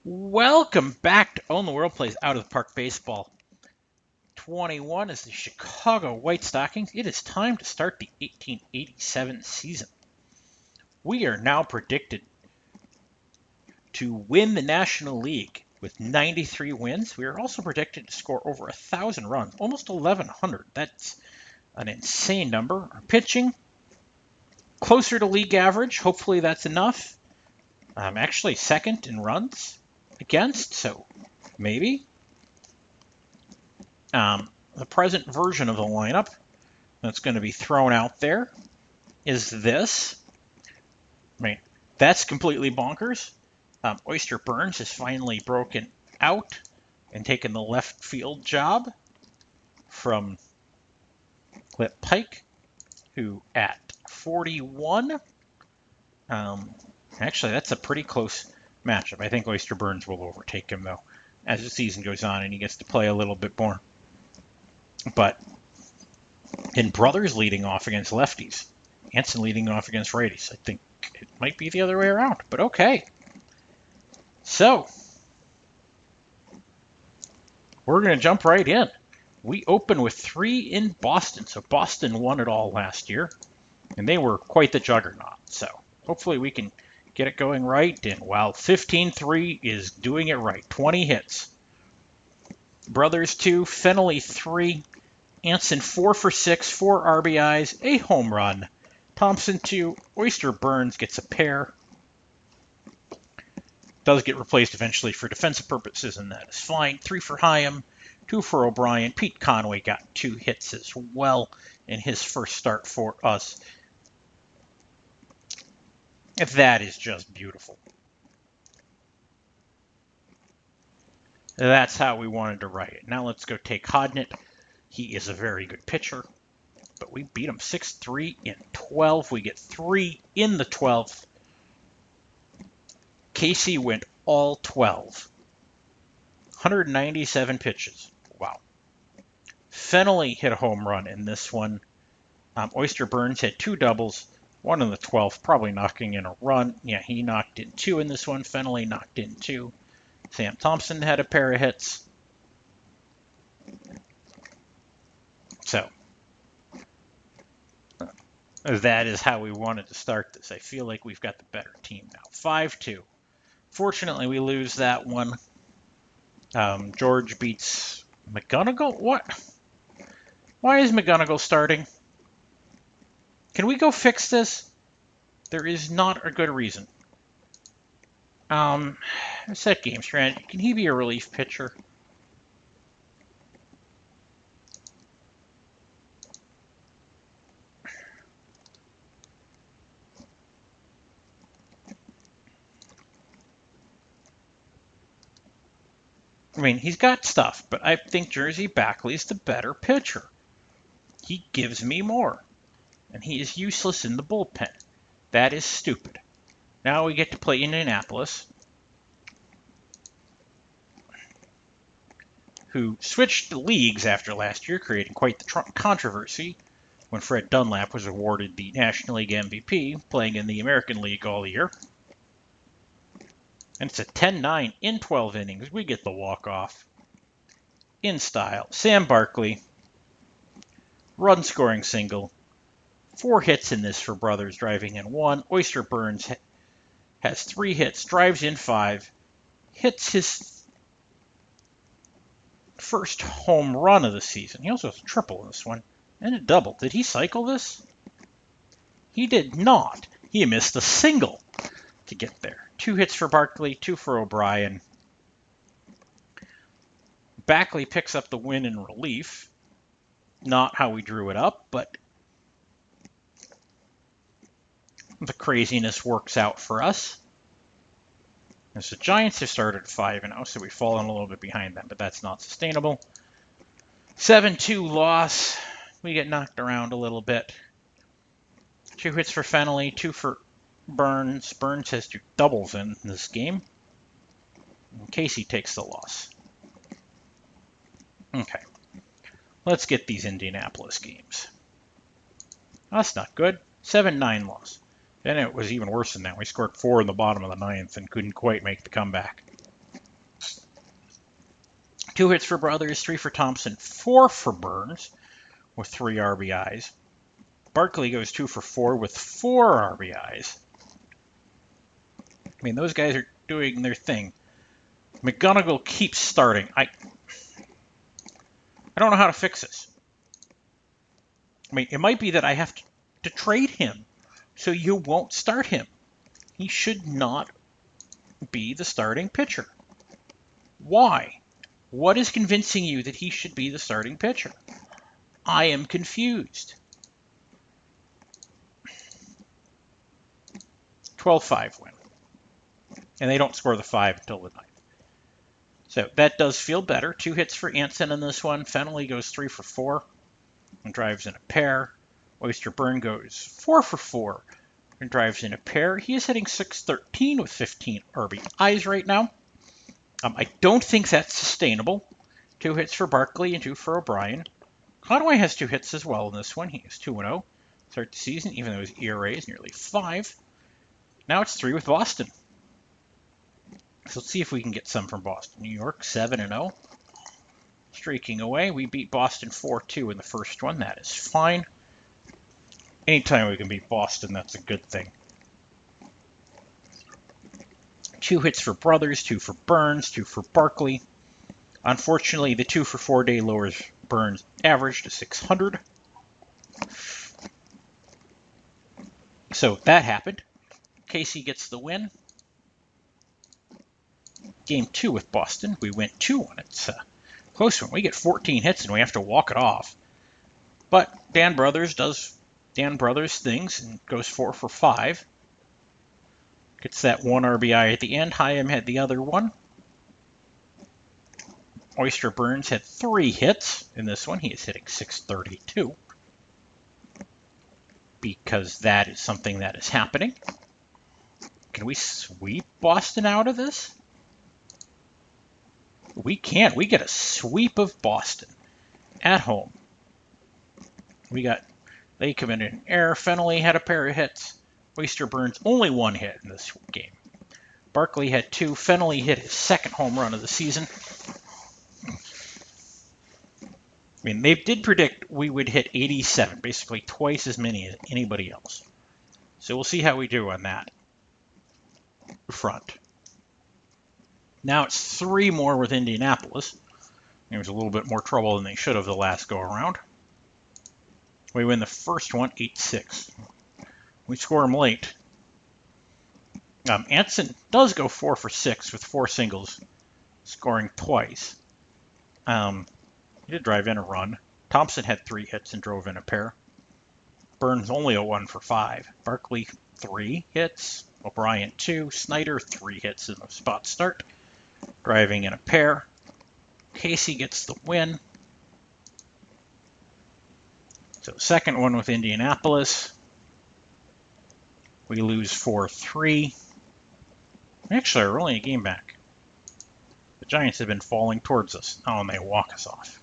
Welcome back to Own the World Plays Out of the Park Baseball. 21 is the Chicago White Stockings. It is time to start the 1887 season. We are now predicted to win the National League with 93 wins. We are also predicted to score over 1,000 runs, almost 1,100. That's an insane number. Our pitching, closer to league average. Hopefully that's enough. Actually second in runs against, so maybe. The present version of the lineup that's going to be thrown out there is this. I mean, that's completely bonkers. Oyster Burns has finally broken out and taken the left field job from Clip Pike, who at 41. Actually, that's a pretty close matchup. I think Oyster Burns will overtake him, though, as the season goes on and he gets to play a little bit more. But in Brothers leading off against lefties, Hanson leading off against righties. I think it might be the other way around, but okay. So, we're going to jump right in. We open with 3 in Boston. So Boston won it all last year, and they were quite the juggernaut. So hopefully we can get it going right. And while 15-3 is doing it right, 20 hits. Brothers 2, Fennelly 3, Anson 4 for 6, 4 RBIs, a home run. Thompson 2, Oyster Burns gets a pair. Does get replaced eventually for defensive purposes, and that is fine. 3 for Hyam, 2 for O'Brien. Pete Conway got 2 hits as well in his first start for us. That is just beautiful. That's how we wanted to write it. Now let's go take Hodnett. He is a very good pitcher, but we beat him 6-3 in 12. We get 3 in the 12th. Casey went all 12. 197 pitches. Wow. Fennelly hit a home run in this one. Oyster Burns had 2 doubles, 1 in the 12th, probably knocking in a run. Yeah, he knocked in 2 in this one. Fennelly knocked in 2. Sam Thompson had a pair of hits. So, that is how we wanted to start this. I feel like we've got the better team now. 5-2. Fortunately, we lose that one. George beats McGonigal? What? Why is McGonigal starting? Can we go fix this? There is not a good reason. Set game strategy. Can he be a relief pitcher? I mean, he's got stuff, but I think Jersey Backley's the better pitcher. He gives me more, and he is useless in the bullpen. That is stupid. Now we get to play Indianapolis, who switched leagues after last year, creating quite the controversy when Fred Dunlap was awarded the National League MVP, playing in the American League all year. And it's a 10-9 in 12 innings. We get the walk-off in style. Sam Barkley, run-scoring single. 4 hits in this for Brothers, driving in 1. Oyster Burns has 3 hits, drives in 5, hits his first home run of the season. He also has a triple in this one, and a double. Did he cycle this? He did not. He missed a single to get there. 2 hits for Barkley, 2 for O'Brien. Backley picks up the win in relief. Not how we drew it up, but the craziness works out for us. As the Giants have started 5-0, so we've fallen a little bit behind them, but that's not sustainable. 7-2 loss. We get knocked around a little bit. 2 hits for Fennelly, 2 for Burns. Burns has 2 doubles in this game. And Casey takes the loss. Okay. Let's get these Indianapolis games. That's not good. 7-9 loss. Then it was even worse than that. We scored 4 in the bottom of the 9th and couldn't quite make the comeback. 2 hits for Brothers, 3 for Thompson, 4 for Burns with 3 RBIs. Barkley goes 2 for 4 with 4 RBIs. I mean, those guys are doing their thing. McGonigal keeps starting. I don't know how to fix this. I mean, it might be that I have to trade him so you won't start him. He should not be the starting pitcher. Why? What is convincing you that he should be the starting pitcher? I am confused. 12-5 win. And they don't score the 5 until the 9th. So that does feel better. 2 hits for Anson in this one. Fenley goes 3 for 4 and drives in a pair. Oyster Burn goes 4 for 4 and drives in a pair. He is hitting .613 with 15 RBIs right now. I don't think that's sustainable. 2 hits for Barkley and 2 for O'Brien. Conway has 2 hits as well in this one. He is 2-0. Start the season, even though his ERA is nearly 5. Now it's 3 with Boston. So let's see if we can get some from Boston. New York 7-0. Streaking away. We beat Boston 4-2 in the first one. That is fine. Anytime we can beat Boston, that's a good thing. 2 hits for Brothers, 2 for Burns, 2 for Barkley. Unfortunately, the 2 for 4 day lowers Burns' average to 600. So that happened. Casey gets the win. Game 2 with Boston, we went 2-1. It's a close one. We get 14 hits and we have to walk it off. But Dan Brothers does Dan Brothers things and goes 4 for 5. Gets that 1 RBI at the end. Hyam had the other one. Oyster Burns had 3 hits in this one. He is hitting .632. Because that is something that is happening. Can we sweep Boston out of this? We can't. We get a sweep of Boston at home. They committed an error. Fenley had a pair of hits. Oyster Burns only 1 hit in this game. Barkley had 2. Fenley hit his 2nd home run of the season. I mean, they did predict we would hit 87, basically twice as many as anybody else. So we'll see how we do on that front. Now it's 3 more with Indianapolis. There was a little bit more trouble than they should have the last go around. We win the first one 8-6. We score them late. Anson does go 4 for 6 with 4 singles, scoring twice. He did drive in a run. Thompson had 3 hits and drove in a pair. Burns only a 1 for 5. Barkley 3 hits. O'Brien 2. Snyder 3 hits in the spot start, driving in a pair. Casey gets the win. So second one with Indianapolis. We lose 4-3. Actually, we're only a game back. The Giants have been falling towards us. Oh, and they walk us off.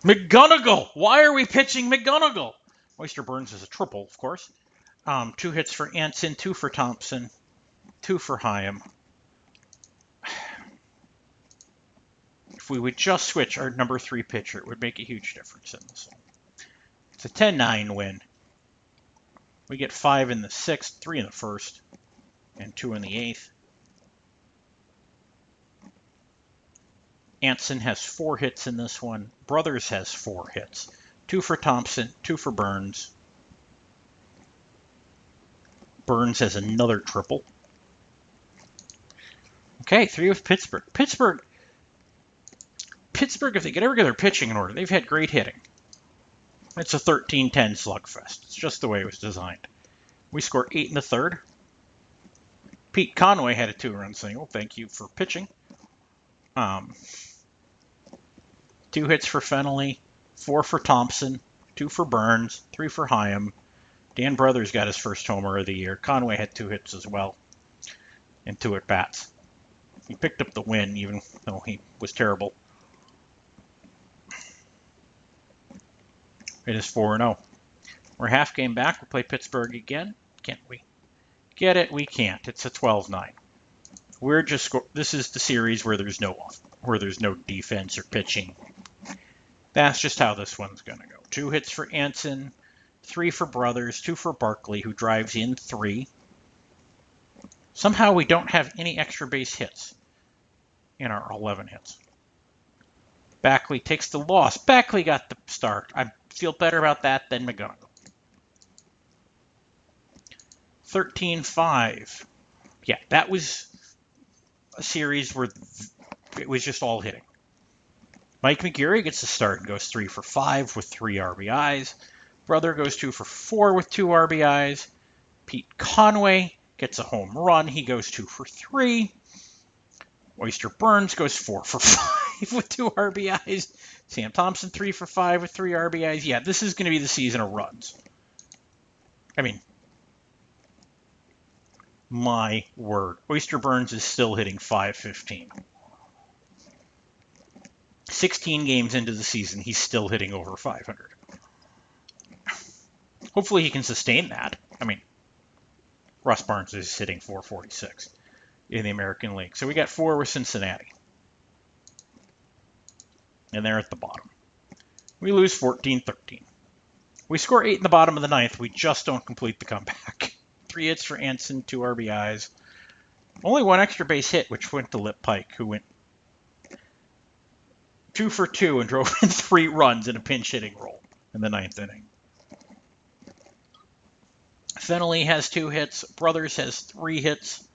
McGonigal! Why are we pitching McGonigal? Oyster Burns is a triple, of course. 2 hits for Anson, 2 for Thompson, 2 for Hyam. If we would just switch our number 3 pitcher, it would make a huge difference in this one. It's a 10-9 win. We get 5 in the 6th, 3 in the 1st, and 2 in the 8th. Anson has 4 hits in this one. Brothers has 4 hits. 2 for Thompson, 2 for Burns. Burns has another triple. Okay, 3 with Pittsburgh. Pittsburgh, if they could ever get their pitching in order, they've had great hitting. It's a 13-10 slugfest. It's just the way it was designed. We score 8 in the 3rd. Pete Conway had a 2-run single. Thank you for pitching. 2 hits for Fenley, 4 for Thompson, 2 for Burns, 3 for Hyam. Dan Brothers got his first homer of the year. Conway had 2 hits as well, and 2 at bats. He picked up the win, even though he was terrible. It is 4-0. We're half game back. We'll play Pittsburgh again. Can't we get it? We can't. It's a 12-9. This is the series where there's no defense or pitching. That's just how this one's going to go. 2 hits for Anson, 3 for Brothers, 2 for Barkley, who drives in 3. Somehow we don't have any extra base hits in our 11 hits. Backley takes the loss. Backley got the start. I feel better about that than McGonigal. 13-5. Yeah, that was a series where it was just all hitting. Mike McGarry gets the start and goes 3 for 5 with 3 RBIs. Brother goes 2 for 4 with 2 RBIs. Pete Conway gets a home run. He goes 2 for 3. Oyster Burns goes 4 for 5 with 2 RBIs. Sam Thompson 3 for 5 with 3 RBIs. Yeah, this is going to be the season of runs. I mean, my word. Oyster Burns is still hitting .515. 16 games into the season, he's still hitting over 500. Hopefully he can sustain that. I mean, Russ Barnes is hitting .446 in the American League. So we got 4 with Cincinnati. And they're at the bottom. We lose 14-13. We score 8 in the bottom of the 9th. We just don't complete the comeback. 3 hits for Anson, 2 RBIs. Only 1 extra base hit, which went to Lip Pike, who went 2 for 2 and drove in 3 runs in a pinch hitting role in the 9th inning. Fennelly has 2 hits. Brothers has 3 hits.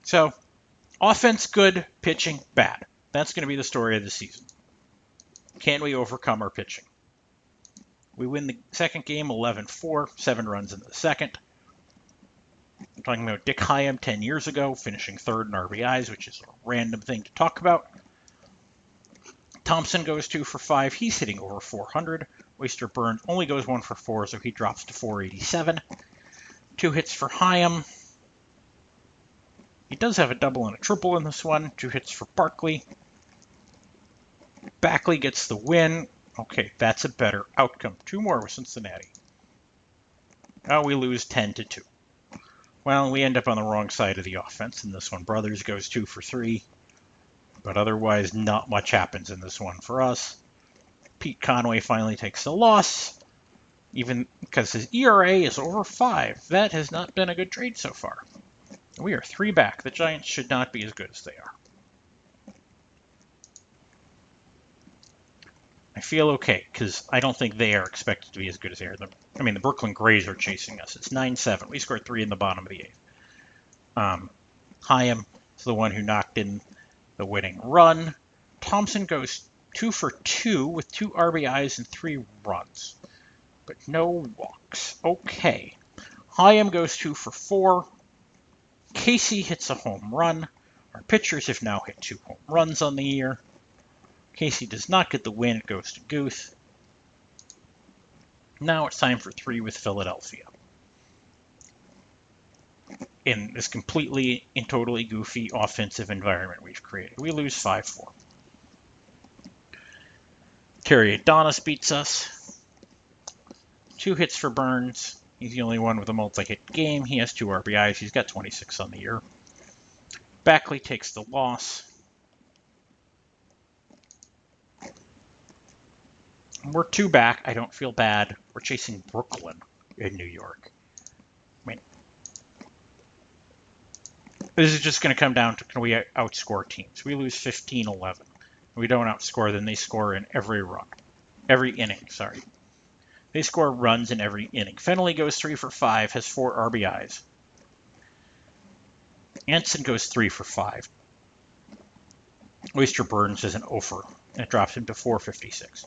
So, offense good, pitching bad. That's going to be the story of the season. Can we overcome our pitching? We win the second game 11-4, 7 runs in the second. I'm talking about Dick Hyam 10 years ago, finishing 3rd in RBIs, which is a random thing to talk about. Thompson goes 2 for 5. He's hitting over 400. Oyster Burns only goes 1 for 4, so he drops to 487. 2 hits for Hyam. He does have a double and a triple in this one. 2 hits for Barkley. Backley gets the win. Okay, that's a better outcome. 2 more with Cincinnati. Now we lose 10-2. Well, we end up on the wrong side of the offense in this one. Brothers goes 2 for 3. But otherwise, not much happens in this one for us. Pete Conway finally takes the loss, even because his ERA is over 5. That has not been a good trade so far. We are 3 back. The Giants should not be as good as they are. I feel okay, because I don't think they are expected to be as good as they are. The Brooklyn Grays are chasing us. It's 9-7. We scored 3 in the bottom of the 8th. Hyam is the one who knocked in the winning run. Thompson goes 2 for 2 with 2 RBIs and 3 runs, but no walks. Okay. Hyam goes 2 for 4. Casey hits a home run. Our pitchers have now hit 2 home runs on the year. Casey does not get the win. It goes to Guth. Now it's time for 3 with Philadelphia. In this completely and totally goofy offensive environment we've created. We lose 5-4. Terry Adonis beats us. 2 hits for Burns. He's the only one with a multi-hit game. He has 2 RBIs. He's got 26 on the year. Backley takes the loss. We're 2 back. I don't feel bad. We're chasing Brooklyn in New York. This is just going to come down to, can we outscore teams? We lose 15-11. We don't outscore, then they score in every inning. They score runs in every inning. Fennelly goes 3 for 5, has 4 RBIs. Anson goes 3 for 5. Oyster Burns is an offer, and it drops him to 456.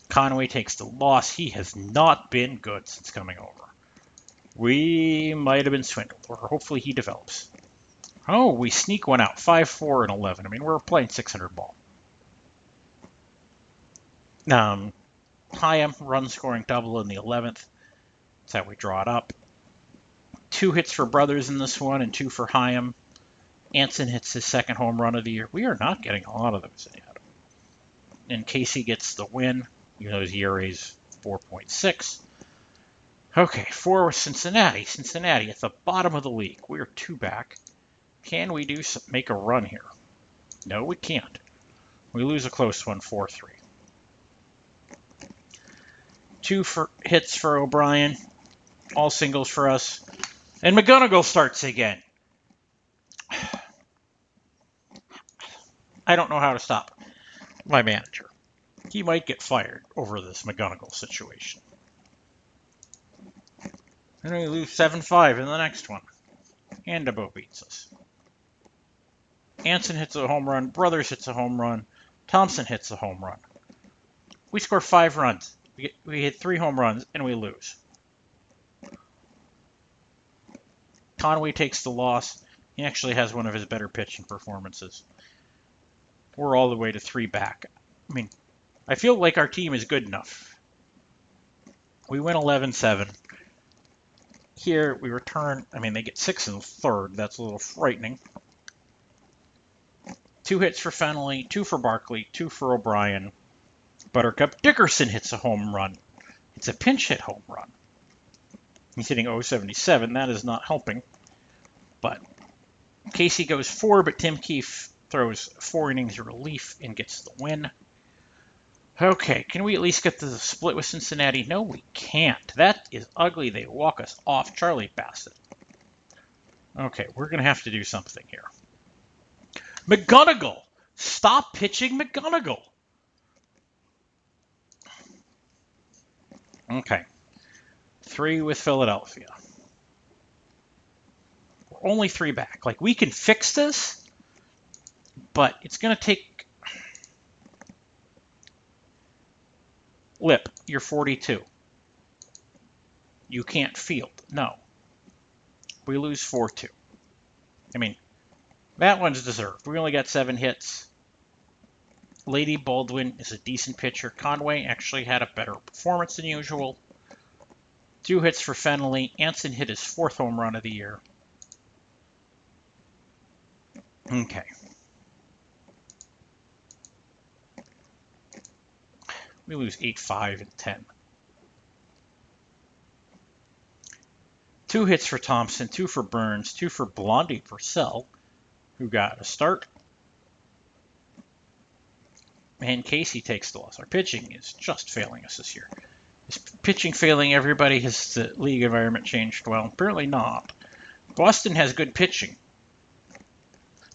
Conway takes the loss. He has not been good since coming over. We might have been swindled, or hopefully he develops. Oh, we sneak one out. 5-4 and 11. We're playing 600 ball. Hyam run scoring double in the 11th. That's how we draw it up. 2 hits for Brothers in this one and 2 for Hyam. Anson hits his 2nd home run of the year. We are not getting a lot of those in yet. And Casey gets the win, even though his ERA is 4.6. Okay, 4 with Cincinnati. Cincinnati at the bottom of the league. We're 2 back. Can we make a run here? No, we can't. We lose a close one, 4-3. 2 hits for O'Brien. All singles for us. And McGonigal starts again. I don't know how to stop my manager. He might get fired over this McGonigal situation. And we lose 7-5 in the next one. Andabo beats us. Anson hits a home run. Brothers hits a home run. Thompson hits a home run. We score 5 runs. We hit 3 home runs, and we lose. Conway takes the loss. He actually has one of his better pitching performances. We're all the way to 3 back. I mean, I feel like our team is good enough. We win 11-7. Here, we return. I mean, they get 6 in the third. That's a little frightening. 2 hits for Fennelly, 2 for Barkley, 2 for O'Brien. Buttercup Dickerson hits a home run. It's a pinch hit home run. He's hitting .077. That is not helping. But Casey goes 4, but Tim Keefe throws 4 innings of relief and gets the win. Okay, can we at least get the split with Cincinnati? No, we can't. That is ugly. They walk us off. Charlie Bassett. Okay, we're going to have to do something here. McGonigal! Stop pitching McGonigal! Okay. 3 with Philadelphia. We're only 3 back. Like, we can fix this, but it's going to take... Lip, you're 42. You can't field. No. We lose 4-2. I mean, that one's deserved. We only got 7 hits. Lady Baldwin is a decent pitcher. Conway actually had a better performance than usual. 2 hits for Fennelly. Anson hit his 4th home run of the year. Okay. We lose 8-5 and 10. 2 hits for Thompson, 2 for Burns, 2 for Blondie Purcell, who got a start. And Casey takes the loss. Our pitching is just failing us this year. Is pitching failing everybody? Has the league environment changed? Well, apparently not. Boston has good pitching.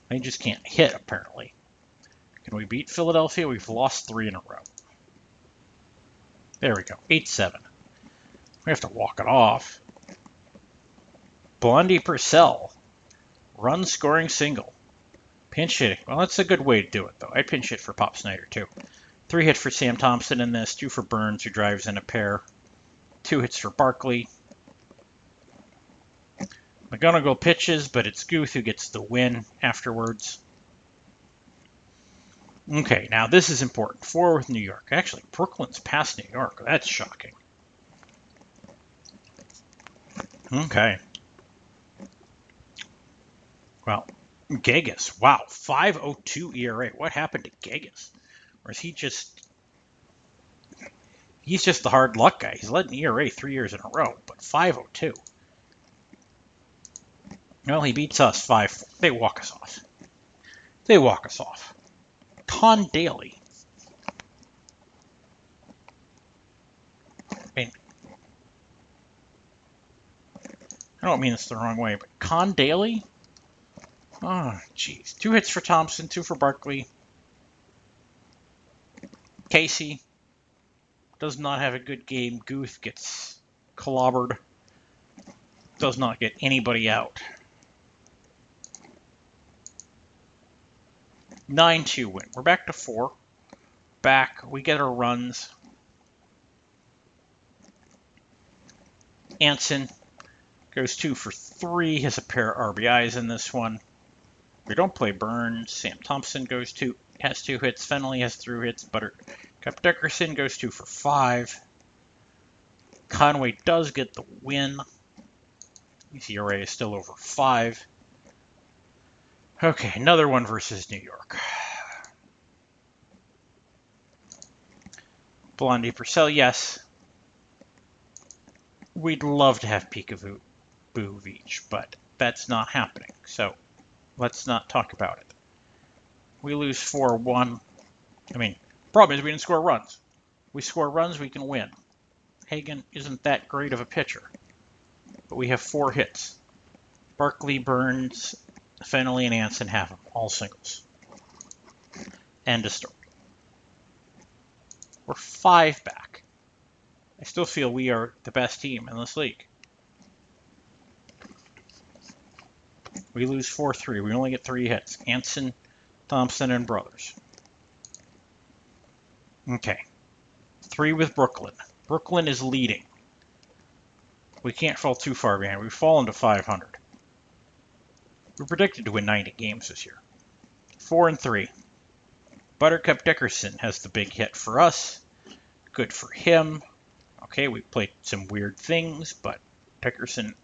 They just can't hit, apparently. Can we beat Philadelphia? We've lost 3 in a row. There we go. 8-7. We have to walk it off. Blondie Purcell. Run scoring single. Pinch hitting. Well, that's a good way to do it, though. I'd pinch hit for Pop Snyder, too. 3 hits for Sam Thompson in this. 2 for Burns, who drives in a pair. 2 hits for Barkley. McGonigal pitches, but it's Guth who gets the win afterwards. Okay, now this is important. 4 with New York. Actually, Brooklyn's past New York. That's shocking. Okay. Well, Gegas. Wow, 5.02 ERA. What happened to Gegas? Or is he just... He's just the hard luck guy. He's led an ERA 3 years in a row, but 5.02. Well, he beats us 5-4. They walk us off. They walk us off. Con Daly. I mean, I don't mean this the wrong way, but Con Daly? Oh, jeez. 2 hits for Thompson, 2 for Barkley. Casey does not have a good game. Guth gets clobbered. Does not get anybody out. 9-2 win. We're back to 4. Back. We get our runs. Anson goes 2 for 3. Has a pair of RBIs in this one. We don't play Burns. Sam Thompson goes 2. Has 2 hits. Fennelly has 3 hits. Buttercup Dickerson goes 2 for 5. Conway does get the win. His ERA is still over 5. Okay, another one versus New York. Blondie Purcell, yes. We'd love to have Peekaboo Beach, but that's not happening. So let's not talk about it. We lose 4-1. I mean, problem is we didn't score runs. We score runs, we can win. Hagen isn't that great of a pitcher, but we have 4 hits. Barkley, Burns, Fennelly, and Anson have them, all singles. End of story. We're 5 back. I still feel we are the best team in this league. We lose 4-3. We only get 3 hits. Anson, Thompson, and Brothers. Okay. 3 with Brooklyn. Brooklyn is leading. We can't fall too far behind. We've fallen to 500. We're predicted to win 90 games this year. 4-3. Buttercup Dickerson has the big hit for us. Good for him. Okay, we played some weird things, but Dickerson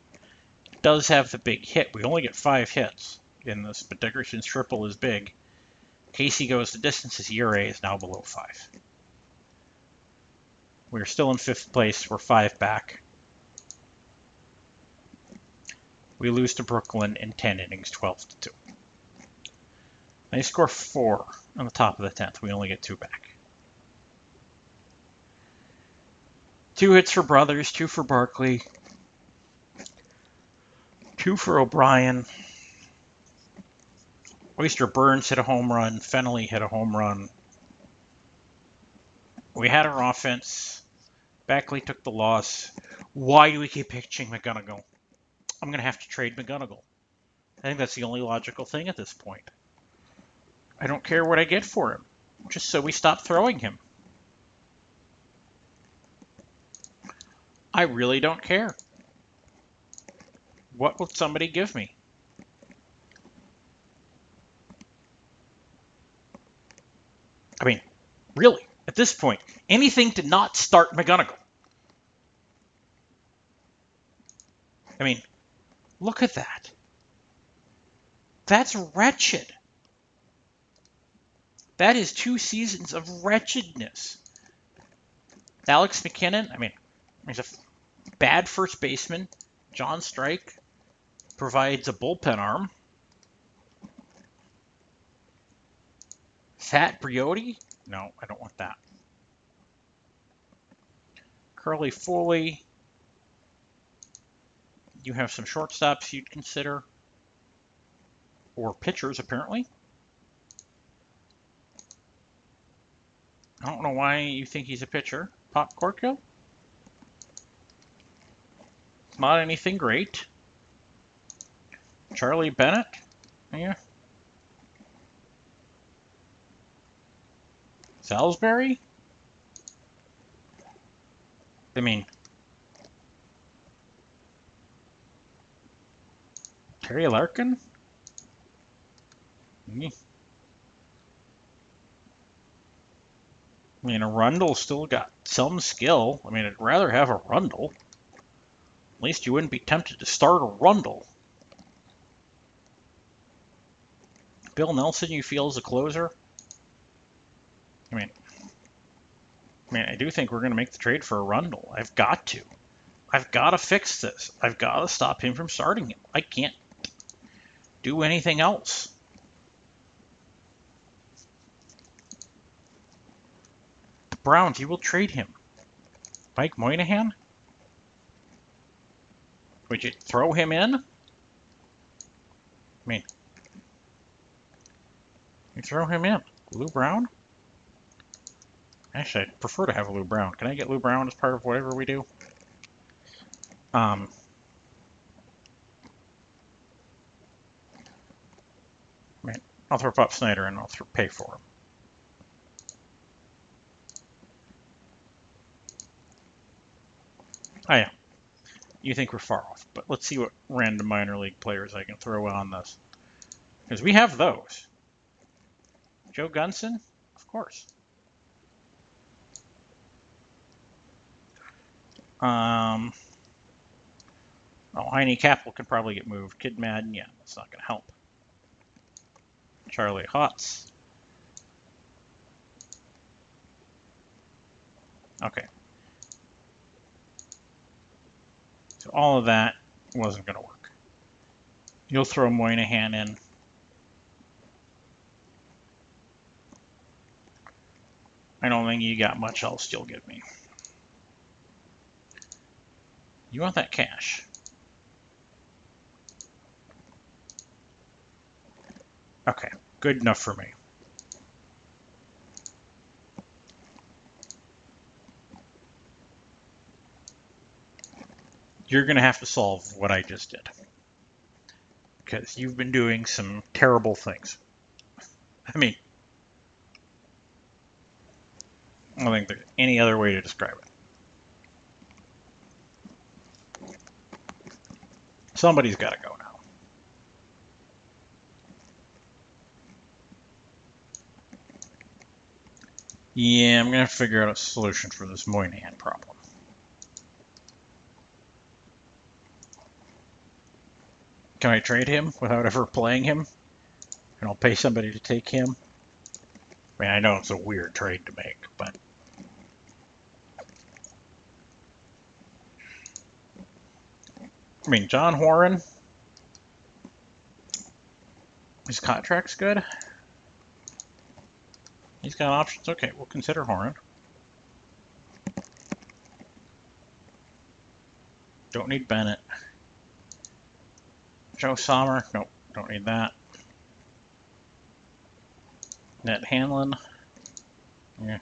does have the big hit. We only get 5 hits in this, but Dickerson's triple is big. Casey goes the distance. His ERA is now below 5. We're still in 5th place. We're 5 back. We lose to Brooklyn in 10 innings, 12-2. They score 4 on the top of the 10th. We only get 2 back. 2 hits for Brothers, 2 for Barkley, 2 for O'Brien. Oyster Burns hit a home run. Fennelly hit a home run. We had our offense. Backley took the loss. Why do we keep pitching McGonigal? I'm going to have to trade McGonigal. I think that's the only logical thing at this point. I don't care what I get for him, just so we stop throwing him. I really don't care. What will somebody give me? I mean, really, at this point, anything to not start McGonigal. I mean, look at that. That's wretched. That is 2 seasons of wretchedness. Alex McKinnon, I mean, he's a bad first baseman. John Strike provides a bullpen arm. Fat Briotti? No, I don't want that. Curly Foley. You have some shortstops you'd consider. Or pitchers, apparently. I don't know why you think he's a pitcher. Pop Corkhill? It's not anything great. Charlie Bennett? Yeah. Salisbury? I mean, Terry Larkin? I mean, Arundel still got some skill. I mean, I'd rather have Arundel. At least you wouldn't be tempted to start Arundel. Bill Nelson, you feel, is a closer? I mean, I do think we're going to make the trade for Arundel. I've got to. I've got to fix this. I've got to stop him from starting him. I can't do anything else. The Browns, you will trade him. Mike Moynihan? Would you throw him in? I mean, you throw him in. Lou Brown? Actually, I'd prefer to have Lou Brown. Can I get Lou Brown as part of whatever we do? I mean, I'll throw Pop Snyder and I'll pay for him. Oh yeah. You think we're far off, but let's see what random minor league players I can throw on this. Because we have those. Joe Gunson? Of course. Oh, Heine Capel could probably get moved. Kid Madden, yeah, that's not going to help. Charlie Hotz. Okay. So all of that wasn't going to work. You'll throw Moynihan in. I don't think you got much else you'll give me. You want that cash. Okay, good enough for me. You're going to have to solve what I just did. Because you've been doing some terrible things. I mean, I don't think there's any other way to describe it. Somebody's got to go now. Yeah, I'm going to have to figure out a solution for this Moynihan problem. Can I trade him without ever playing him? And I'll pay somebody to take him? I mean, I know it's a weird trade to make, but... I mean, John Horan, his contract's good. He's got options. Okay, we'll consider Horan. Don't need Bennett. Joe Sommer. Nope, don't need that. Ned Hanlon. Yeah.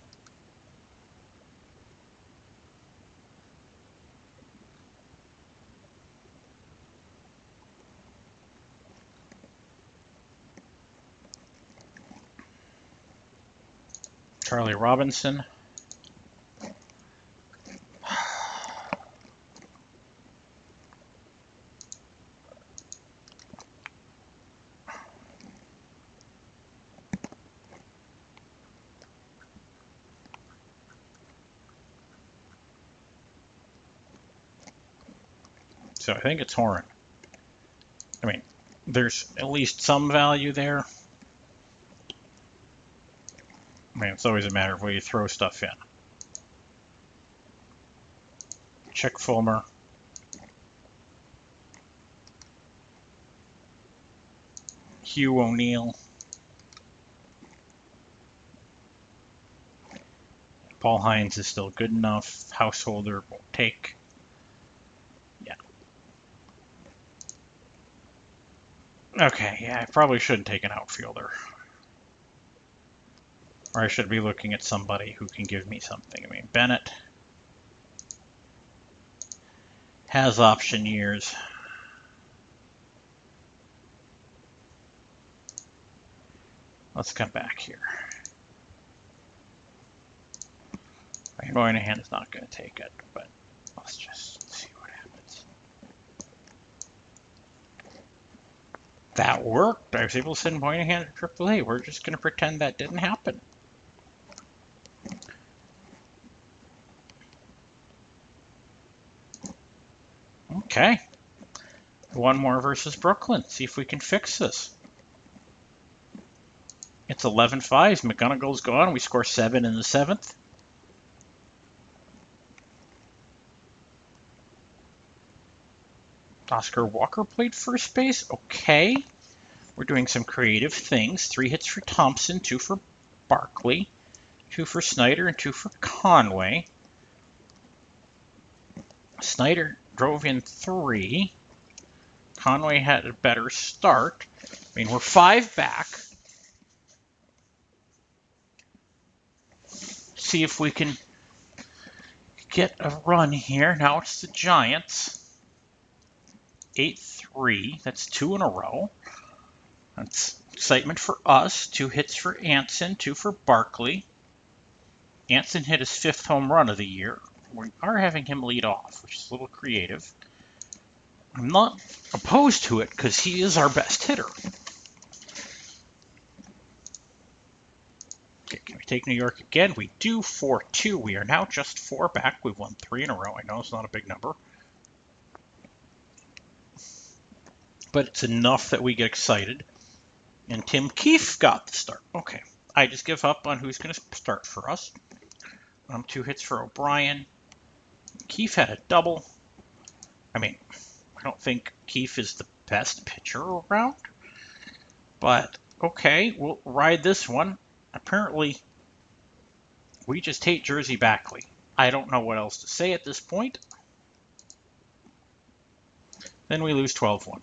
Charlie Robinson. So I think it's Horan. I mean, there's at least some value there. I mean, it's always a matter of where you throw stuff in. Chick Fulmer. Hugh O'Neill. Paul Hines is still good enough. Householder won't take. Yeah. Okay, yeah, I probably shouldn't take an outfielder. Or I should be looking at somebody who can give me something. I mean, Bennett has option years. Let's come back here. Moynihan is not going to take it, but let's just see what happens. That worked. I was able to send Moynihan to AAA. We're just going to pretend that didn't happen. Okay. One more versus Brooklyn. See if we can fix this. It's 11-5. McGonagall's gone. We score 7 in the 7th. Oscar Walker played first base. Okay. We're doing some creative things. 3 hits for Thompson, 2 for Barkley, 2 for Snyder, and 2 for Conway. Snyder drove in 3. Conway had a better start. I mean, we're 5 back. See if we can get a run here. Now it's the Giants. 8-3. That's 2 in a row. That's excitement for us. 2 hits for Anson, 2 for Barkley. Anson hit his 5th home run of the year. We are having him lead off, which is a little creative. I'm not opposed to it because he is our best hitter. Okay, can we take New York again? We do. 4-2. We are now just 4 back. We've won 3 in a row. I know it's not a big number, but it's enough that we get excited. And Tim Keefe got the start. Okay, I just give up on who's going to start for us. 2 hits for O'Brien. Keefe had a double. I mean, I don't think Keefe is the best pitcher around, but okay, we'll ride this one. Apparently, we just hate Jersey Backley. I don't know what else to say at this point. Then we lose 12-1.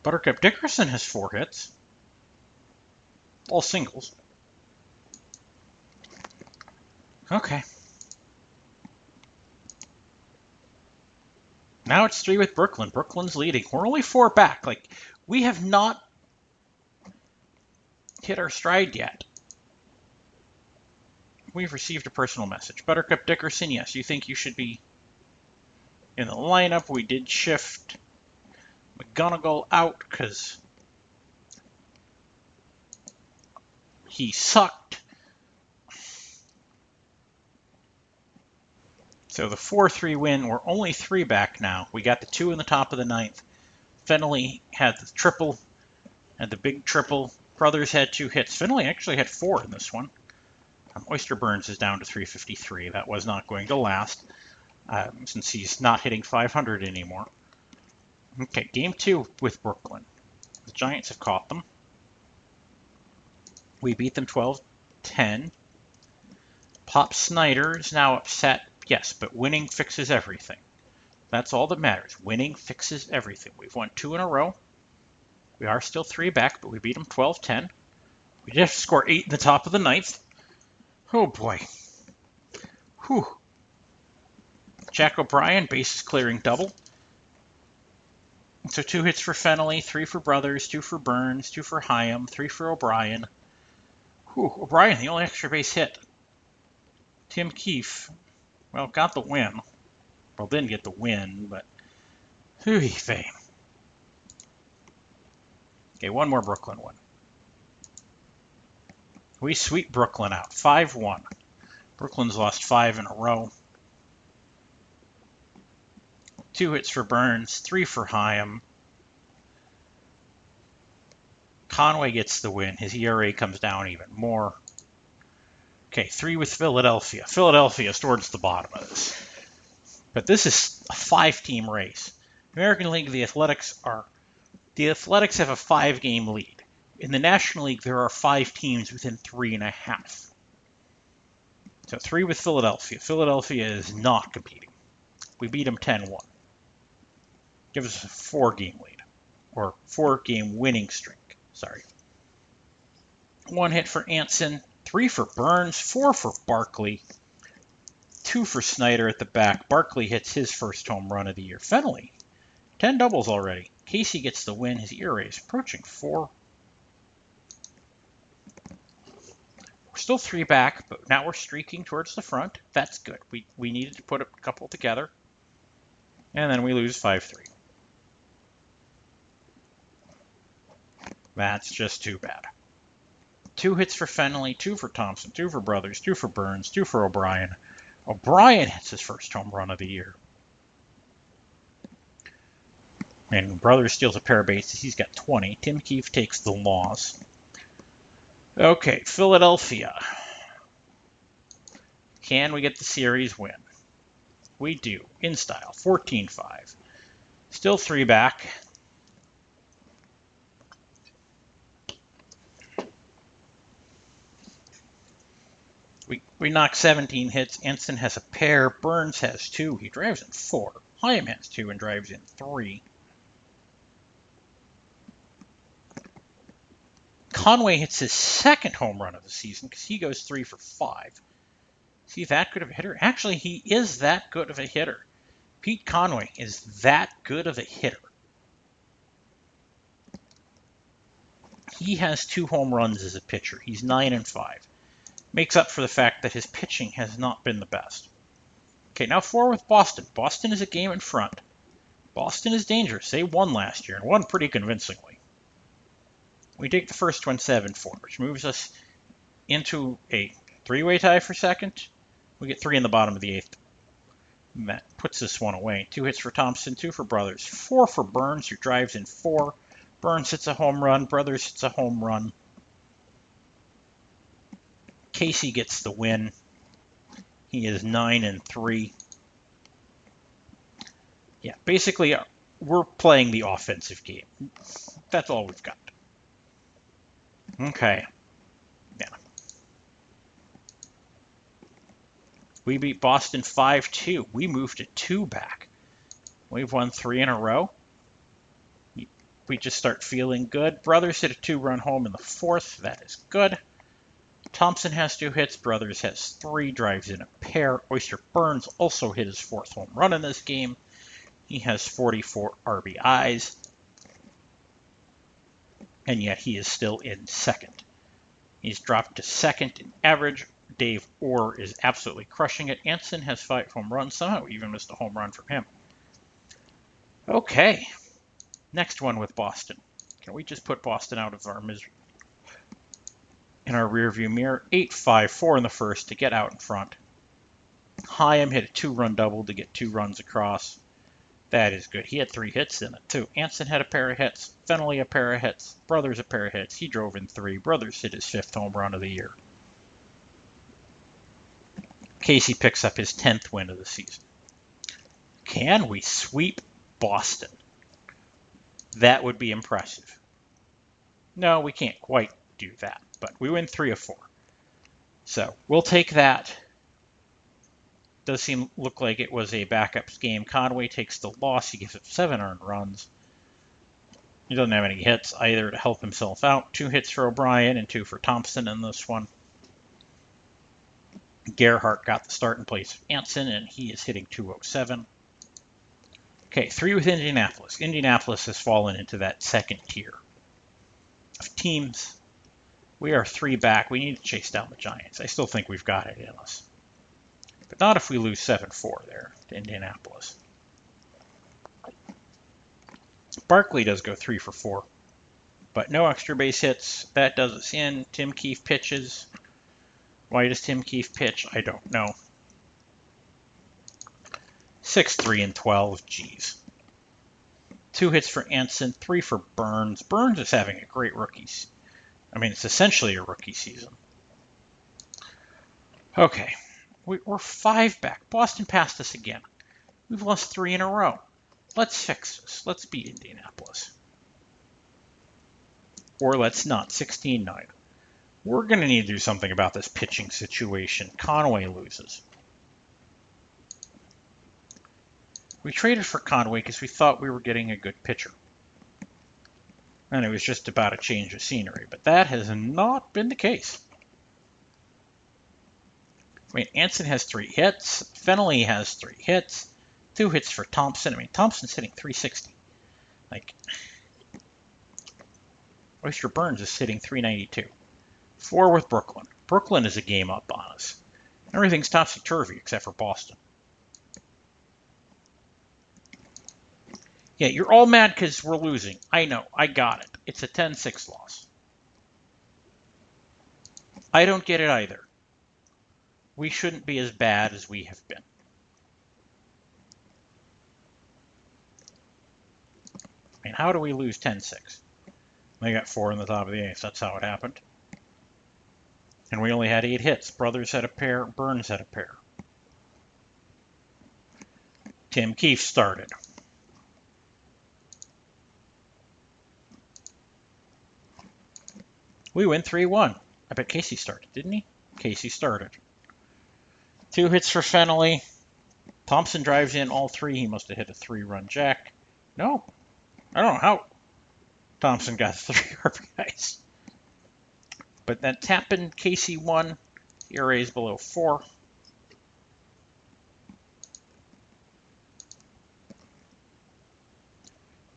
Buttercup Dickerson has 4 hits. All singles. Okay. Now it's 3 with Brooklyn. Brooklyn's leading. We're only 4 back. Like, we have not hit our stride yet. We've received a personal message. Buttercup Dickerson, yes, you think you should be in the lineup. We did shift McGonigal out because he sucked. So the 4-3 win, we're only 3 back now. We got the 2 in the top of the 9th. Fenley had the triple, had the big triple. Brothers had 2 hits. Fenley actually had 4 in this one. Oyster Burns is down to 353. That was not going to last since he's not hitting 500 anymore. Okay, game 2 with Brooklyn. The Giants have caught them. We beat them 12-10. Pop Snyder is now upset. Yes, but winning fixes everything. That's all that matters. Winning fixes everything. We've won 2 in a row. We are still 3 back, but we beat them 12-10. We did have to score 8 in the top of the 9th. Oh boy. Whew. Jack O'Brien, bases clearing double. So 2 hits for Fenley, 3 for Brothers, 2 for Burns, 2 for Hyam, 3 for O'Brien. Whew, O'Brien, the only extra base hit. Tim Keefe, well, got the win. Well, didn't get the win, but hooey fame. Okay, one more Brooklyn one. We sweep Brooklyn out, 5-1. Brooklyn's lost 5 in a row. 2 hits for Burns, 3 for Hyam. Conway gets the win. His ERA comes down even more. Okay, 3 with Philadelphia. Philadelphia's towards the bottom of this. But this is a 5-team race. American League, the Athletics have a 5-game lead. In the National League, there are 5 teams within 3.5. So 3 with Philadelphia. Philadelphia is not competing. We beat them 10-1. Gives us a 4-game lead. Or 4-game winning streak. Sorry. 1 hit for Anson, 3 for Burns, 4 for Barkley, 2 for Snyder at the back. Barkley hits his first home run of the year. Fenley, 10 doubles already. Casey gets the win. His ERA is approaching 4. We're still 3 back, but now we're streaking towards the front. That's good. We needed to put a couple together. And then we lose 5-3. That's just too bad. 2 hits for Fenley, 2 for Thompson, 2 for Brothers, 2 for Burns, 2 for O'Brien. O'Brien hits his first home run of the year. And Brothers steals a pair of bases. He's got 20. Tim Keefe takes the loss. Okay, Philadelphia. Can we get the series win? We do, in style, 14-5. Still 3 back. We knock 17 hits. Ensign has a pair. Burns has 2. He drives in 4. Hyam has 2 and drives in 3. Conway hits his second home run of the season because he goes 3 for 5. Is he that good of a hitter? Actually, he is that good of a hitter. Pete Conway is that good of a hitter. He has 2 home runs as a pitcher. He's 9-5. Makes up for the fact that his pitching has not been the best. Okay, now 4 with Boston. Boston is a game in front. Boston is dangerous. They won last year and won pretty convincingly. We take the first one 7-4, which moves us into a 3-way tie for second. We get 3 in the bottom of the 8th. And that puts this one away. 2 hits for Thompson, 2 for Brothers, 4 for Burns, who drives in 4. Burns hits a home run. Brothers hits a home run. Casey gets the win. He is 9-3. Yeah, basically, we're playing the offensive game. That's all we've got. Okay. Yeah. We beat Boston 5-2. We moved to 2 back. We've won 3 in a row. We just start feeling good. Brothers hit a 2-run home in the 4th. That is good. Thompson has 2 hits. Brothers has 3, drives in a pair. Oyster Burns also hit his 4th home run in this game. He has 44 RBIs. And yet he is still in 2nd. He's dropped to 2nd in average. Dave Orr is absolutely crushing it. Anson has 5 home runs. Somehow we even missed a home run from him. Okay. Next one with Boston. Can we just put Boston out of our misery? In our rearview mirror, 8-5-4 in the 1st to get out in front. Hyam hit a 2-run double to get 2 runs across. That is good. He had 3 hits in it, too. Anson had a pair of hits. Fenley a pair of hits. Brothers a pair of hits. He drove in 3. Brothers hit his 5th home run of the year. Casey picks up his 10th win of the season. Can we sweep Boston? That would be impressive. No, we can't quite do that, but we win 3 of 4. So we'll take that. Does look like it was a backups game. Conway takes the loss. He gives up 7 earned runs. He doesn't have any hits either to help himself out. 2 hits for O'Brien and 2 for Thompson in this one. Gerhardt got the start in place of Anson, and he is hitting 207. Okay, 3 with Indianapolis. Indianapolis has fallen into that 2nd tier of teams. We are 3 back. We need to chase down the Giants. I still think we've got it in us. But not if we lose 7-4 there to Indianapolis. Barkley does go 3 for 4, but no extra base hits. That does us in. Tim Keefe pitches. Why does Tim Keefe pitch? I don't know. 6-3-12. Geez. 2 hits for Anson, 3 for Burns. Burns is having a great rookie. I mean, it's essentially a rookie season. Okay. We're 5 back. Boston passed us again. We've lost 3 in a row. Let's fix this. Let's beat Indianapolis. Or let's not. 16-9. We're going to need to do something about this pitching situation. Conway loses. We traded for Conway because we thought we were getting a good pitcher. And it was just about a change of scenery. But that has not been the case. I mean, Anson has 3 hits. Fenley has 3 hits. 2 hits for Thompson. I mean, Thompson's hitting 360. Like, Oyster Burns is hitting 392. 4 with Brooklyn. Brooklyn is a game up on us. Everything's topsy-turvy except for Boston. Yeah, you're all mad because we're losing. I know. I got it. It's a 10-6 loss. I don't get it either. We shouldn't be as bad as we have been. I mean, how do we lose 10-6? They got 4 in the top of the 8th. That's how it happened. And we only had 8 hits. Brothers had a pair. Burns had a pair. Tim Keefe started. We win 3-1. I bet Casey started, didn't he? Casey started. 2 hits for Fenley. Thompson drives in all 3. He must have hit a 3-run jack. No. I don't know how Thompson got 3 RBIs. But then Tappan, Casey won. ERA is below 4.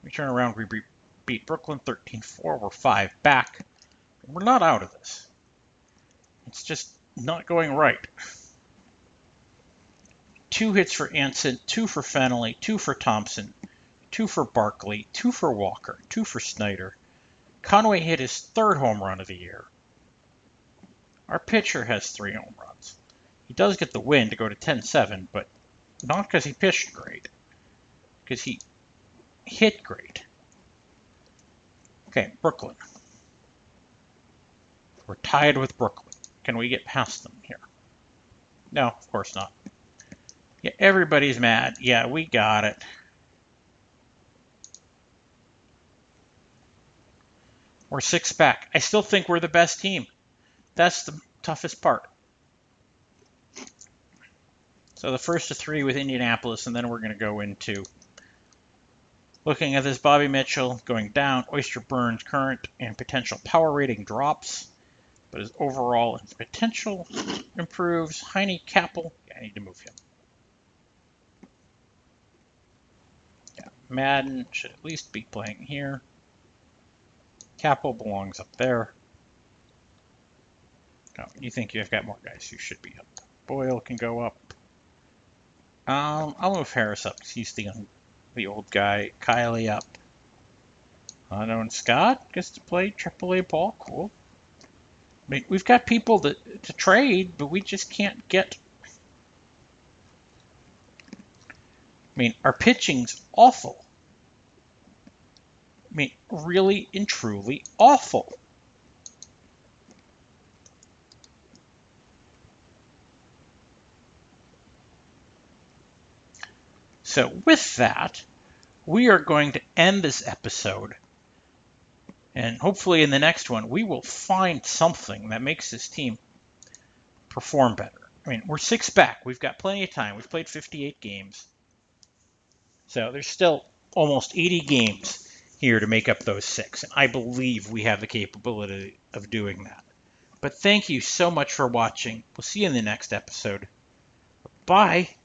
We turn around. We beat Brooklyn 13-4. We're 5 back. We're not out of this. It's just not going right. 2 hits for Anson, 2 for Fenley, 2 for Thompson, 2 for Barkley, 2 for Walker, 2 for Snyder. Conway hit his 3rd home run of the year. Our pitcher has 3 home runs. He does get the win to go to 10-7, but not because he pitched great. Because he hit great. Okay, Brooklyn. We're tied with Brooklyn. Can we get past them here? No, of course not. Yeah, everybody's mad. Yeah, we got it. We're 6 back. I still think we're the best team. That's the toughest part. So the first of 3 with Indianapolis, and then we're going to go into looking at this. Bobby Mitchell going down. Oyster Burns current and potential power rating drops, but his overall potential improves. Heine Kappel, yeah, I need to move him. Yeah, Madden should at least be playing here. Kappel belongs up there. No, you think you've got more guys who should be up. Boyle can go up. I'll move Harris up because he's the old guy. Kylie up. Unknown Scott gets to play AAA ball. Cool. I mean, we've got people to trade, but we just can't get. I mean, our pitching's awful. I mean, really and truly awful. So with that, we are going to end this episode. And hopefully in the next one, we will find something that makes this team perform better. I mean, we're 6 back. We've got plenty of time. We've played 58 games. So there's still almost 80 games here to make up those 6. And I believe we have the capability of doing that. But thank you so much for watching. We'll see you in the next episode. Bye.